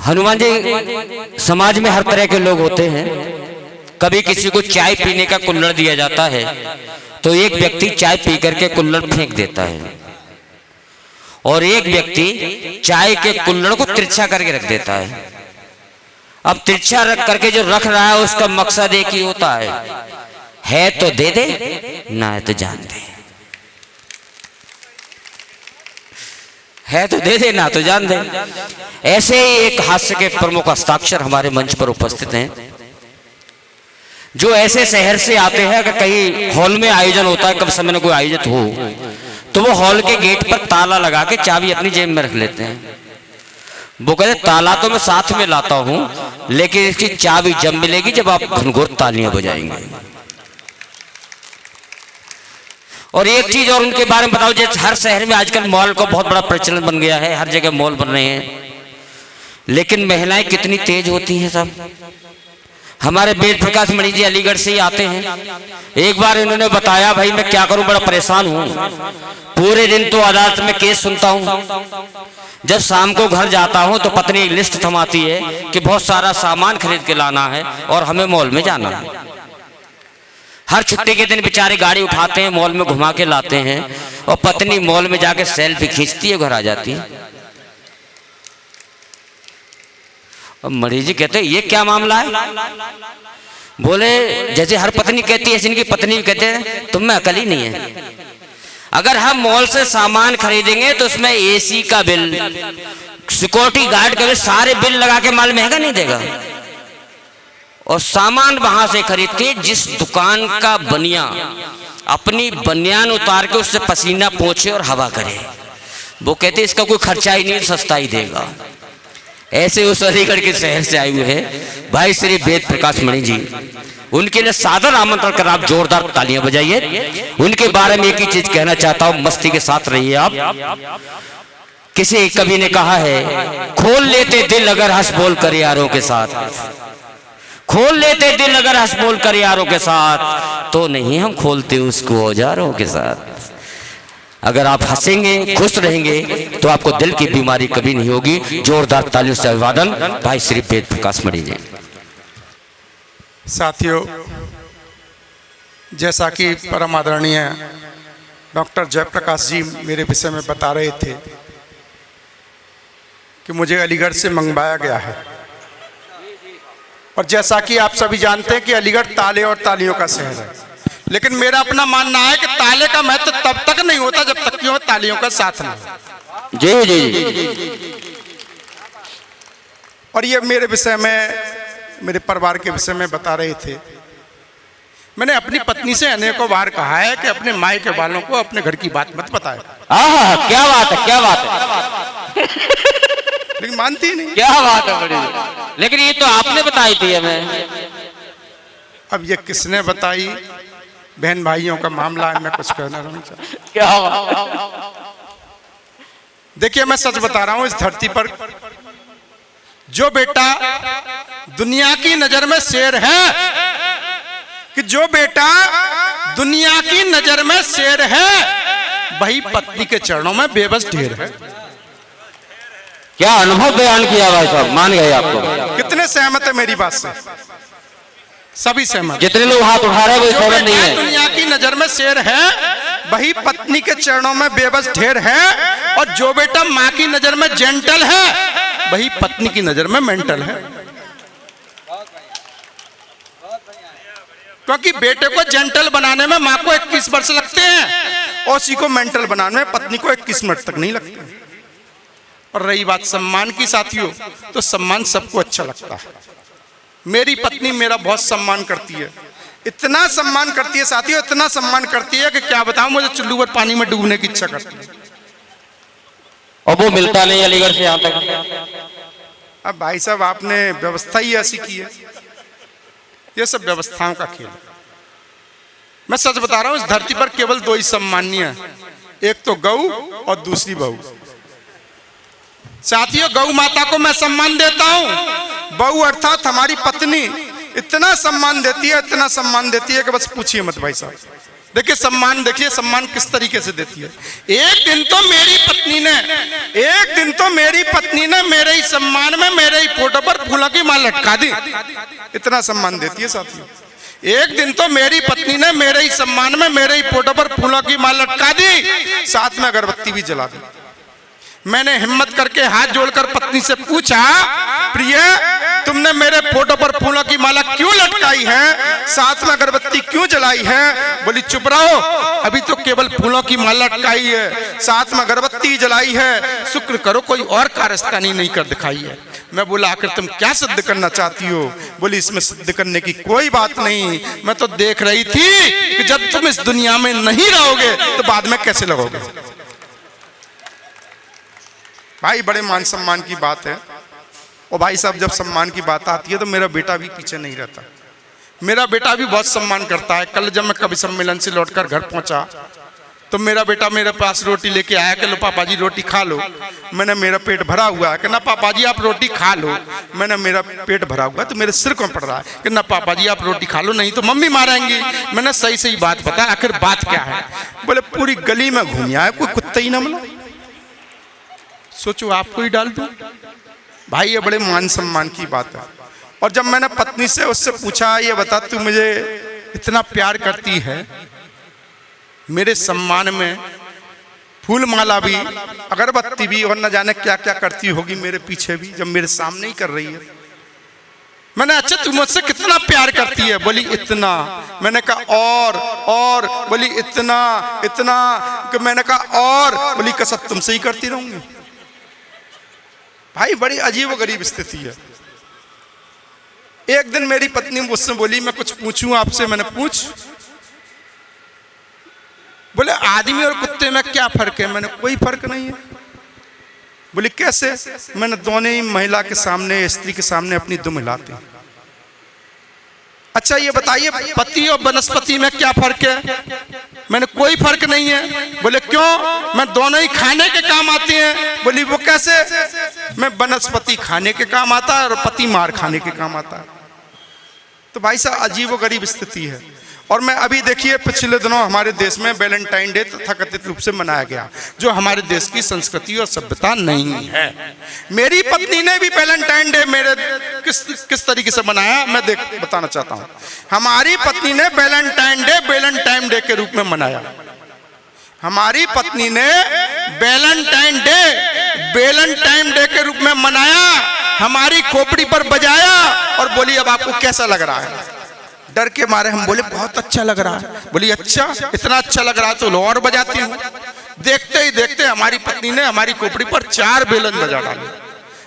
हनुमान जी, समाज में हर तरह के लोग होते हैं। कभी किसी को चाय पीने का कुल्हड़ दिया जाता है तो एक व्यक्ति चाय पी करके कुल्हड़ फेंक देता है, और एक व्यक्ति चाय के कुल्हड़ को तिरछा करके रख देता है। अब तिरछा रख करके जो रख रहा है उसका मकसद एक ही होता है तो दे दे, ना है तो जान दे। है तो दे दे, ना तो जान दे। ऐसे ही एक हास्य के प्रमुख हस्ताक्षर हमारे मंच पर उपस्थित हैं, जो ऐसे शहर से आते हैं। अगर कहीं हॉल में आयोजन होता है, कब समय में कोई आयोजित हो, तो वो हॉल के गेट पर ताला लगा के चाबी अपनी जेब में रख लेते हैं। वो कहते ताला तो मैं साथ में लाता हूं, लेकिन इसकी चाबी जब मिलेगी जब आप घनघोर तालियां बजाएंगे। और एक चीज और उनके बारे में बताओ, जैसे हर शहर में आजकल मॉल का बहुत बड़ा प्रचलन बन गया है, हर जगह मॉल बन रहे हैं, लेकिन महिलाएं कितनी तेज होती हैं सब। हमारे वेद प्रकाश मणि जी अलीगढ़ से ही आते हैं। एक बार इन्होंने बताया, भाई मैं क्या करूं, बड़ा परेशान हूं, पूरे दिन तो अदालत में केस सुनता हूं, जब शाम को घर जाता हूं तो पत्नी एक लिस्ट थमाती है कि बहुत सारा सामान खरीद के लाना है और हमें मॉल में जाना है। हर छुट्टी के दिन बेचारे गाड़ी उठाते हैं, मॉल में घुमा के लाते हैं, और पत्नी मॉल में जाके सेल्फी खींचती है, घर आ जाती है। अब मणि जी कहते हैं ये क्या मामला है? बोले जैसे हर पत्नी कहती है, इनकी पत्नी कहते हैं तुम में अकल ही नहीं है। अगर हम मॉल से सामान खरीदेंगे तो उसमें एसी का बिल, सिक्योरिटी गार्ड का बिल, सारे बिल लगा के माल महंगा नहीं देगा। और सामान वहां से खरीदते जिस दुकान का बनिया अपनी बनियान उतार के उससे पसीना पोंछे और हवा करे, वो कहते इसका कोई खर्चा ही नहीं, सस्ता ही देगा। ऐसे उस अलीगढ़ के शहर से आए हुए हैं भाई श्री वेद प्रकाश मणि जी, उनके लिए सादर आमंत्रण कर आप जोरदार तालियां बजाइए। उनके बारे में एक ही चीज कहना चाहता हूं, मस्ती के साथ रहिए आप। किसी कवि ने कहा है, खोल लेते दिल अगर हंस बोल कर यारों के साथ, खोल लेते दिल अगर हंस बोल कर यारों के साथ, तो नहीं हम खोलते उसको औजारों के साथ। अगर आप हंसेंगे, खुश रहेंगे, तो आपको दिल की बीमारी कभी नहीं होगी। जोरदार तालियों से अभिवादन भाई श्री वेद प्रकाश मणि जी। साथियों, जैसा कि परम आदरणीय डॉक्टर जयप्रकाश जी मेरे विषय में बता रहे थे कि मुझे अलीगढ़ से मंगवाया गया है, और जैसा कि आप सभी जानते हैं कि अलीगढ़ ताले और तालियों का शहर है, लेकिन मेरा अपना मानना है कि ताले का महत्व तब तक नहीं होता जब तक कि वो तालियों का साथ ना हो। जी जी। और ये मेरे विषय में, मेरे परिवार के विषय में बता रहे थे। मैंने अपनी पत्नी से अनेकों बार कहा है कि अपने माई के वालों को अपने घर की बात मत बताए। क्या बात है, क्या बात है। लेकिन मानती नहीं। क्या बात है बड़ी, लेकिन ये तो आपने बताई थी हमें। अब ये किसने बताई, बहन भाइयों का मामला है, मैं कुछ कहना नहीं चाहता। क्या बात। देखिए मैं सच बता रहा हूं, इस धरती पर जो बेटा दुनिया की नजर में शेर है, कि जो बेटा दुनिया की नजर में शेर है, वही पत्नी के चरणों में बेबस ढेर है। क्या अनुभव बयान किया भाई साहब, मान गए आपको। कितने सहमत है मेरी बात से? सभी सहमत। जितने लोग हाथ उठा रहे हैं वो सहमत नहीं है। दुनिया की नजर में शेर है, वही पत्नी के चरणों में बेबस ढेर है। और जो बेटा माँ की नजर में जेंटल है, वही पत्नी की नजर में मेंटल है। क्योंकि बेटे को जेंटल बनाने में माँ को 21 वर्ष लगते हैं, और उसी को मेंटल बनाने में पत्नी को 21 मिनट तक नहीं लगते। और रही बात सम्मान की साथियों, तो सम्मान सबको अच्छा लगता है। मेरी पत्नी मेरा बहुत सम्मान करती है, इतना सम्मान करती है साथियों, इतना सम्मान करती है कि क्या बताऊं, मुझे चुल्लू पर पानी में डूबने की इच्छा करती है। और वो मिलता नहीं अलीगढ़ से यहाँ तक। अब भाई साहब आपने व्यवस्था ही ऐसी की है, ये सब व्यवस्थाओं का खेल है। मैं सच बता रहा हूं, इस धरती पर केवल दो ही सम्मानीय है, एक तो गऊ और दूसरी बहू। साथियों, गौ माता को मैं सम्मान देता हूं, बहू अर्थात हमारी पत्नी इतना सम्मान देती है, इतना सम्मान देती है कि बस पूछिए मत भाई साहब। देखिए सम्मान, देखिए सम्मान किस तरीके से देती है। एक दिन तो मेरी पत्नी ने मेरे ही सम्मान में मेरे ही फोटो पर फूलों की माला लटका दी। इतना सम्मान देती है साथियों। एक दिन तो मेरी पत्नी ने मेरे ही सम्मान में मेरे ही फोटो पर फूलों की माला लटका दी, साथ में अगरबत्ती भी जला दी। मैंने हिम्मत करके हाथ जोड़कर पत्नी से पूछा, प्रिय तुमने मेरे फोटो पर फूलों की माला क्यों लटकाई है, साथ में अगरबत्ती क्यों जलाई है? बोली चुप रहो, अभी तो केवल फूलों की माला लटकाई है, साथ में अगरबत्ती जलाई है, शुक्र करो कोई और कारस्तानी नहीं कर दिखाई है। मैं बोला आखिर तुम क्या सिद्ध करना चाहती हो? बोली इसमें सिद्ध करने की कोई बात नहीं, मैं तो देख रही थी कि जब तुम इस दुनिया में नहीं रहोगे तो बाद में कैसे लगोगे। भाई बड़े मान सम्मान की बात है। और भाई साहब जब सम्मान की बात आती है तो मेरा बेटा भी पीछे नहीं रहता। मेरा बेटा भी बहुत सम्मान करता है। कल जब मैं कवि सम्मेलन से लौटकर घर पहुंचा तो मेरा बेटा मेरे पास रोटी लेके आया कि लो पापा जी रोटी खा लो। मैंने मेरा पेट भरा हुआ है कि ना पापा जी आप रोटी खा लो। मैंने मेरा पेट भरा हुआ है तो मेरे सिर को पड़ रहा है कि ना पापा जी आप रोटी खा लो नहीं तो मम्मी मारेंगी। मैंने सही सही बात बता, आखिर बात क्या है? बोले पूरी गली में घूम आया, कोई कुत्ता ही ना मिला, सोचो आपको ही डाल दूं। भाई ये बड़े मान सम्मान की बात है। और जब मैंने पत्नी से उससे पूछा ये बता तू मुझे इतना प्यार करती है, मेरे सम्मान में फूल माला भी अगरबत्ती भी और न जाने क्या क्या करती होगी मेरे पीछे भी, जब मेरे सामने ही कर रही है। मैंने अच्छा तू मुझसे कितना प्यार करती है? बोली इतना। मैंने कहा और बोली इतना इतना। मैंने कहा और बोली कसम तुमसे ही करती रहूंगी। भाई बड़ी अजीब और गरीब स्थिति है। एक दिन मेरी पत्नी मुझसे बोली मैं कुछ पूछूं आपसे। मैंने पूछ। बोले आदमी और कुत्ते में क्या फर्क है? मैंने कोई फर्क नहीं है। बोली कैसे? मैंने दोनों ही महिला के सामने स्त्री के सामने अपनी दुम हिलाते हैं। अच्छा ये बताइए पति और वनस्पति में क्या फर्क है? मैंने कोई फर्क नहीं है। बोले क्यों? मैं दोनों ही खाने के काम आते हैं। बोली वो कैसे? मैं वनस्पति खाने के काम आता है और पति मार खाने के काम आता है। तो भाई साहब अजीब व गरीब स्थिति है। और मैं अभी देखिए पिछले दिनों हमारे देश में वैलेंटाइन डे तथाकथित रूप से मनाया गया, जो हमारे देश की संस्कृति और सभ्यता नहीं है। मेरी पत्नी ने भी वैलेंटाइन डे मेरे किस तरीके से मनाया मैं बताना चाहता हूँ। हमारी पत्नी ने वैलेंटाइन डे के रूप में मनाया। हमारी पत्नी ने वैलेंटाइन डे के रूप में मनाया, हमारी खोपड़ी पर बजाया और बोली अब आपको कैसा लग रहा है? डर के मारे हम बोले बहुत अच्छा लग रहा है। बोली अच्छा इतना अच्छा लग रहा है तो और बजाती हूँ। देखते ही देखते हमारी पत्नी ने हमारी खोपड़ी पर 4 बेलन बजा डाले।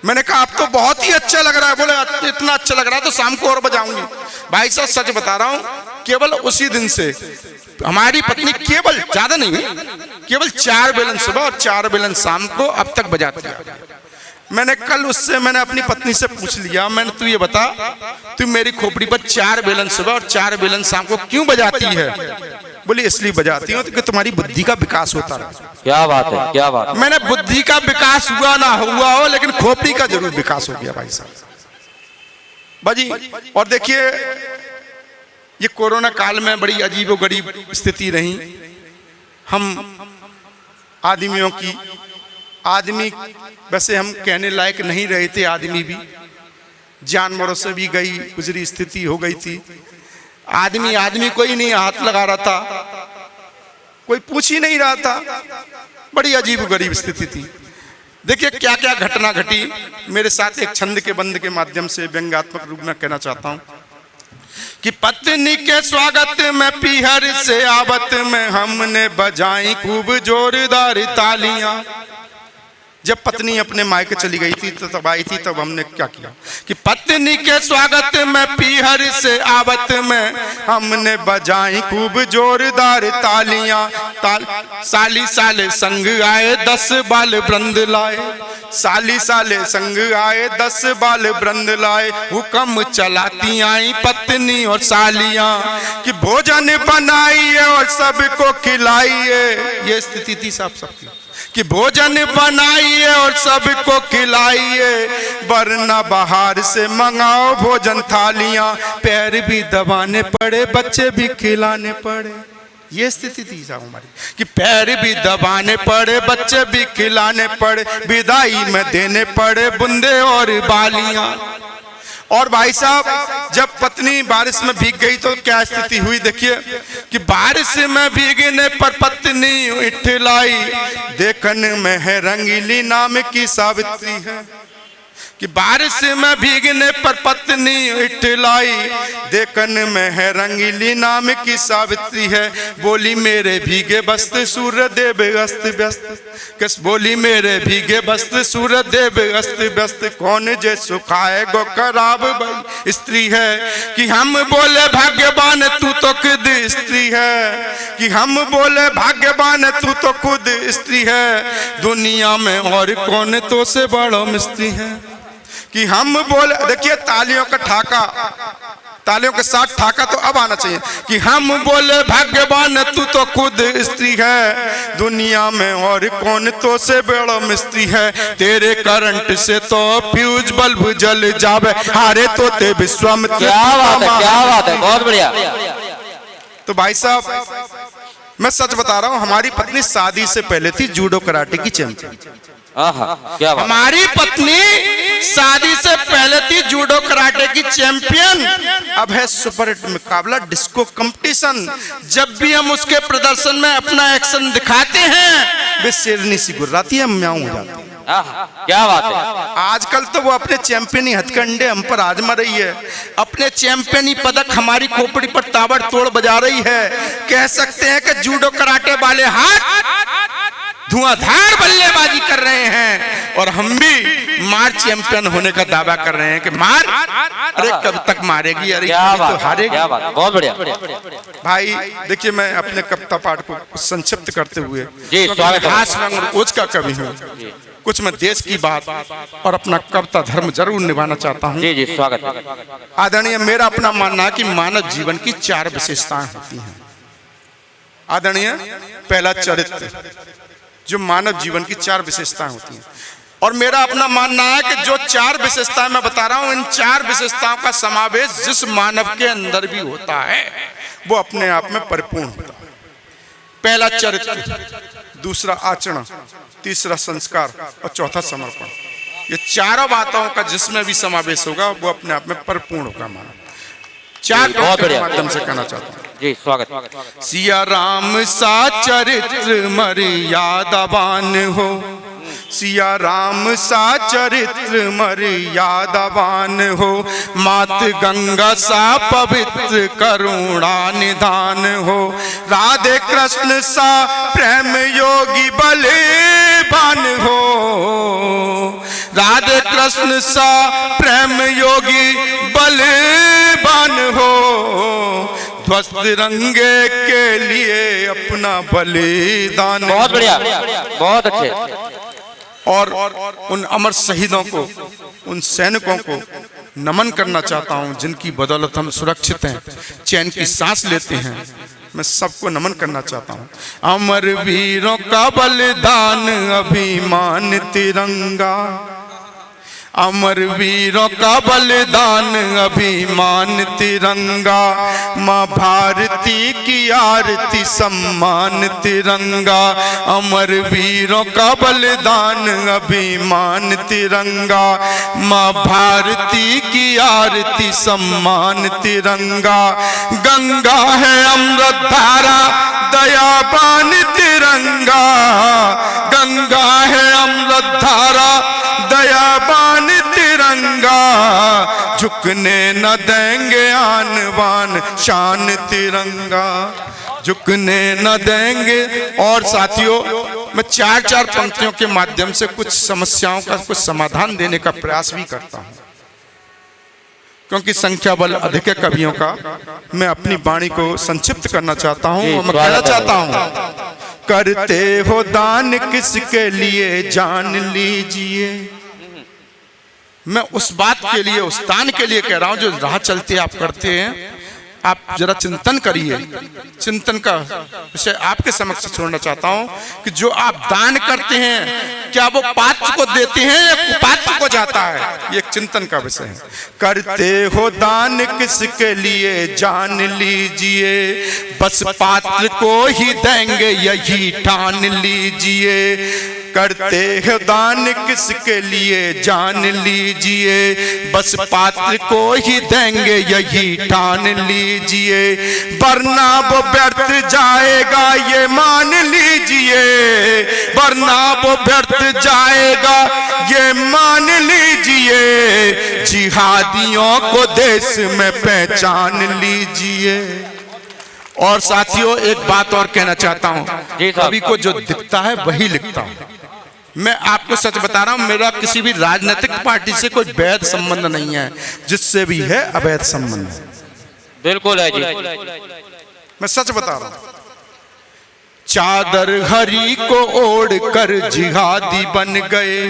मैंने कहा अब तो बहुत ही अच्छा लग रहा है। बोले इतना अच्छा लग रहा है तो शाम को और बजाऊंगी। भाई साहब सच बता रहा हूँ, केवल उसी दिन से हमारी पत्नी केवल ज्यादा नहीं केवल 4 बेलन सुबह और 4 बेलन शाम को अब तक बजाती है। मैंने कल उससे मैंने अपनी पत्नी से पूछ लिया, मैंने तू ये बता तू मेरी खोपड़ी पर 4 बेलन सुबह और 4 बेलन शाम को क्यों बजाती है? बोली इसलिए बजाती हूँ कि तुम्हारी बुद्धि का विकास होता रहे। क्या बात है, क्या बात है। मैंने बुद्धि का विकास हुआ ना हुआ हो लेकिन खोपड़ी का जरूर विकास हो गया भाई साहब बाजी। और देखिए ये कोरोना काल में बड़ी अजीब और गरीब स्थिति रही हम आदमियों की। आदमी वैसे हम कहने लायक नहीं रहे थे, आदमी भी जानवरों से भी गई गुजरी स्थिति हो गई थी। आदमी कोई नहीं हाथ लगा रहा था, कोई पूछ ही नहीं रहा था। बड़ी अजीब गरीब स्थिति थी। देखिए क्या क्या घटना घटी मेरे साथ। एक छंद के बंद के माध्यम से व्यंग्यात्मक रूप में कहना चाहता हूँ कि पत्नी के स्वागत में पीहर से आवत में हमने बजाई खूब जोरदार तालियां। जब पत्नी अपने मायके चली गई थी तो तब आई थी, तब हमने क्या किया कि पत्नी के स्वागत में पीहर से आवत में हमने बजाई खूब जोरदार तालियां। साली साले संग आए 10 बाल वृंद लाए। साली साले संग आए 10 बाल वृंद लाए। हुक्म चलाती आई पत्नी और सालियां कि भोजन बनाइए और सबको खिलाइए। ये स्थिति थी साहब सबकी कि भोजन बनाइए और सबको खिलाइए, वरना बाहर से मंगाओ भोजन थालियां। पैर भी दबाने पड़े, बच्चे भी खिलाने पड़े। ये स्थिति थी साहब हमारी कि पैर भी दबाने पड़े, बच्चे भी खिलाने पड़े, विदाई में देने पड़े बूंदे और बालियां। और भाई साहब जब पत्नी बारिश में भीग गई तो क्या स्थिति हुई देखिए कि बारिश में भीगने पर पत्नी इठलाई, देखने में है रंगीली नाम की सावित्री है। कि बारिश में भीगने पर पत्नी इठलाई, देखने में है रंगीली नाम की सावित्री है। बोली मेरे भीगे वस्त्र सूर्य देव अस्त व्यस्त, किस बोली मेरे भीगे वस्त्र सूर्य देव अस्त व्यस्त, कौन जे सुखाए गो खराब भाई स्त्री है। कि हम बोले भाग्यवान तू तो खुद स्त्री है, कि हम बोले भाग्यवान तू तो खुद स्त्री है, दुनिया में और कौन तो से बड़ा मिस्त्री है। कि हम बोले, देखिए तालियों का ठाका, तालियों के साथ ठाका तो अब आना चाहिए। कि हम बोले भाग्यवान तू तो खुद स्त्री है, दुनिया में और कौन तो से बड़ा मिस्त्री है। तेरे करंट से तो फ्यूज बल्ब जल जावे, हारे तो ते विश्वामित्र। क्या बात है, क्या बात है, बहुत बढ़िया। तो भाई साहब मैं सच बता रहा हूं, हमारी पत्नी शादी से पहले थी जूडो कराटे की चैंपियन। क्या बात। हमारी पत्नी शादी से पहले थी जूडो कराटे की चैंपियन, अब है सुपर हिट मुकाबला डिस्को कंपटीशन। जब भी हम उसके प्रदर्शन में अपना एक्शन दिखाते हैं वे शेरनी सी गुर्राती है, म्याऊं हो जाती है। क्या बात है। आजकल तो वो अपने चैंपियनी हथकंडे हम पर आजमा रही है, अपने चैंपियनी पदक हमारी खोपड़ी पर ताबड़तोड़ बजा रही है। कह सकते हैं कि जूडो कराटे वाले हाथ धुआंधार बल्लेबाजी कर रहे हैं और हम भी मार चैंपियन होने का दावा कर रहे हैं कि मार, अरे कब तक मारेगी, अरे तो हारेगी। बहुत बढ़िया भाई। देखिए मैं अपने कविता पाठ को संक्षिप्त करते हुए जी स्वागत है। ओज का कवि हूँ, कुछ मैं देश की बात और अपना कविता धर्म जरूर निभाना चाहता हूँ। जी जी स्वागत। आदरणीय, मेरा अपना मानना है कि मानव जीवन की 4 विशेषताएं होती हैं। आदरणीय, पहला चरित्र, जो मानव जीवन की 4 विशेषताएं होती हैं। और मेरा अपना मानना है कि जो 4 विशेषताएं मैं बता रहा हूं, इन 4 विशेषताओं का समावेश जिस मानव के अंदर भी होता है वो अपने आप में परिपूर्ण होता है। पहला चरित्र, दूसरा आचरण, तीसरा संस्कार और चौथा समर्पण। ये चारों बातों का जिसमें भी समावेश होगा वो अपने आप में परिपूर्ण होगा मानव। 4 के माध्यम से कहना चाहता हूँ। जी स्वागत। सिया राम सा चरित्र मर्यादावान हो, सिया राम सा चरित्र मर्यादावान हो, मात गंगा सा पवित्र करुणा निधान हो, राधे कृष्ण सा प्रेम योगी बलवान हो, राधे कृष्ण सा प्रेम योगी बलवान हो, ध्वस्त तिरंगे के लिए अपना बलिदान। बहुत बढ़िया, बहुत अच्छे। और उन अमर शहीदों को, उन सैनिकों को नमन करना चाहता हूं जिनकी बदौलत हम सुरक्षित हैं, चैन की सांस लेते हैं। मैं सबको नमन करना चाहता हूं। अमर वीरों का बलिदान अभिमान तिरंगा, अमर वीरों का बलिदान अभिमान तिरंगा, माँ भारती की आरती सम्मान तिरंगा, अमर वीरों का बलिदान अभिमान तिरंगा, माँ भारती की आरती सम्मान तिरंगा, गंगा है अमृत धारा दयावान तिरंगा, गंगा है अमृत धारा दयावान तिरंगा, झुकने न देंगे आन बान शान तिरंगा, झुकने न देंगे। और साथियों, मैं 4 पंक्तियों के माध्यम से कुछ समस्याओं का कुछ समाधान देने का प्रयास भी करता हूं, क्योंकि संख्या बल अधिक है कवियों का। मैं अपनी वाणी को संक्षिप्त करना चाहता हूं और मैं कहना चाहता हूं, करते हो दान किसके लिए जान लीजिए। मैं उस बात के लिए, उस दान के लिए कह रहा हूं जो राह चलते आप करते हैं। आप जरा चिंतन करिए। चिंतन का विषय आपके समक्ष छोड़ना चाहता हूं कि जो आप दान करते हैं क्या वो पात्र को देते हैं या कुपात्र को जाता है, ये एक चिंतन का विषय है। करते हो दान किसके लिए जान लीजिए, बस पात्र को ही देंगे यही ठान लीजिए। करते हो दान किसके लिए जान लीजिए, बस पात्र को ही देंगे यही ठान लीजिए। वरना वो व्यर्थ जाएगा ये मान लीजिए, वरना वो व्यर्थ जाएगा ये मान लीजिए। जिहादियों को देश में पहचान लीजिए। और साथियों एक बात और कहना चाहता हूं, कवि को जो दिखता है वही लिखता है। मैं आपको सच बता रहा हूं, मेरा किसी भी राजनीतिक पार्टी से कोई वैध संबंध नहीं है, जिससे भी है अवैध संबंध है। बिल्कुल है जी, मैं सच बता रहा हूं। चादर हरी को ओढ़ कर जिहादी बन गए,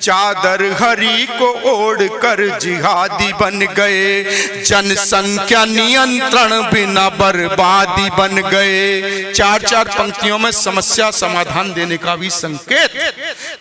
चादर हरी को ओढ़ कर जिहादी बन गए। जनसंख्या नियंत्रण बिना बर्बादी बन गए। चार चार पंक्तियों में समस्या समाधान देने का भी संकेत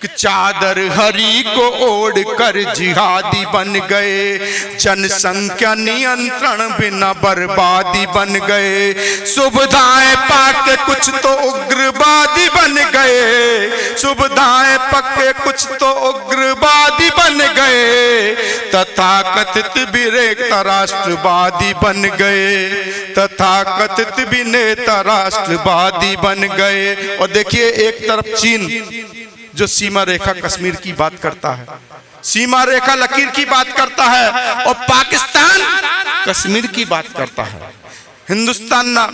कि चादर हरी को ओढ़ कर जिहादी बन गए। जनसंख्या नियंत्रण बिना बर्बादी बन गए। सुविधाएं पाके कुछ तो उग्रवादी बन गए, सुविधाएं पक्के कुछ तो उग्रवादी बन गए। तथाकथित भी नेता राष्ट्रवादी बन गए, तथाकथित भी नेता राष्ट्रवादी बन गए। और देखिए एक तरफ चीन जो सीमा रेखा कश्मीर की बात करता है, सीमा रेखा लकीर की बात करता है, और पाकिस्तान कश्मीर की बात करता है। हिंदुस्तान ना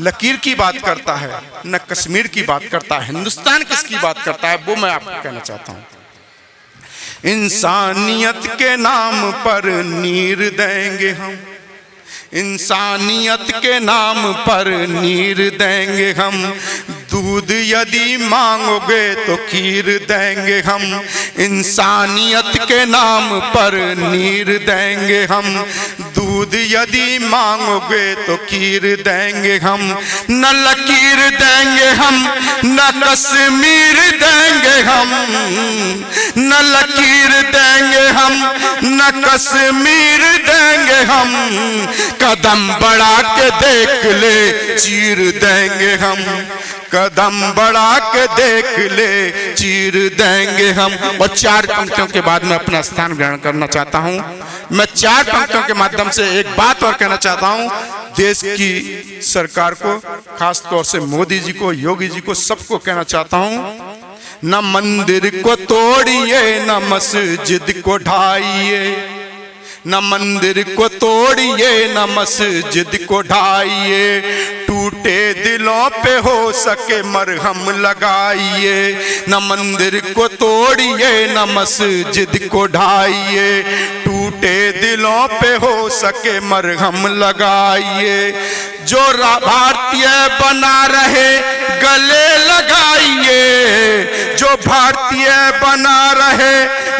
लकीर की बात करता है न कश्मीर की बात करता है। हिंदुस्तान किसकी बात करता है वो मैं आपको कहना चाहता हूं। इंसानियत के नाम पर नीर देंगे हम, इंसानियत के नाम पर नीर देंगे हम। दूध यदि मांगोगे तो खीर देंगे हम। इंसानियत के नाम पर नीर देंगे हम। दूध यदि मांगोगे तो खीर देंगे हम। न लकीर देंगे हम न कश्मीर देंगे हम, न लकीर देंगे हम न कश्मीर देंगे हम। कदम बढ़ा के देख ले चीर देंगे हम, कदम बढ़ा के देख ले चीर देंगे हम। और चार पंक्तियों के बाद मैं अपना स्थान ग्रहण करना चाहता हूं। मैं चार पंक्तियों के माध्यम से एक बात और कहना चाहता हूं देश की सरकार को, खास तौर से मोदी जी को, योगी जी को, सबको कहना चाहता हूं, न मंदिर को तोड़िए न मस्जिद को ढाइए, न मंदिर को तोड़िए न मस्जिद को ढाइए। टूटे दिलों पे हो सके मरहम लगाइए। न मंदिर को तोड़िए न मस्जिद को ढाइए। टूटे दिलों पे हो सके मरहम लगाइए। जो भारतीय बना रहे गले लगाइए, जो भारतीय बना रहे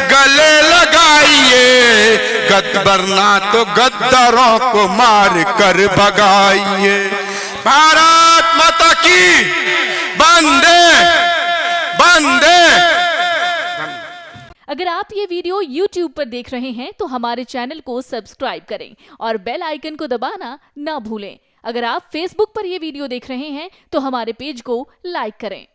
गले लगाइए। गद्दरना तो गद्दारों को मार कर भगाइए। भारत माता की वंदे वंदे। अगर आप ये वीडियो YouTube पर देख रहे हैं तो हमारे चैनल को सब्सक्राइब करें और बेल आइकन को दबाना ना भूलें। अगर आप Facebook पर ये वीडियो देख रहे हैं तो हमारे पेज को लाइक करें।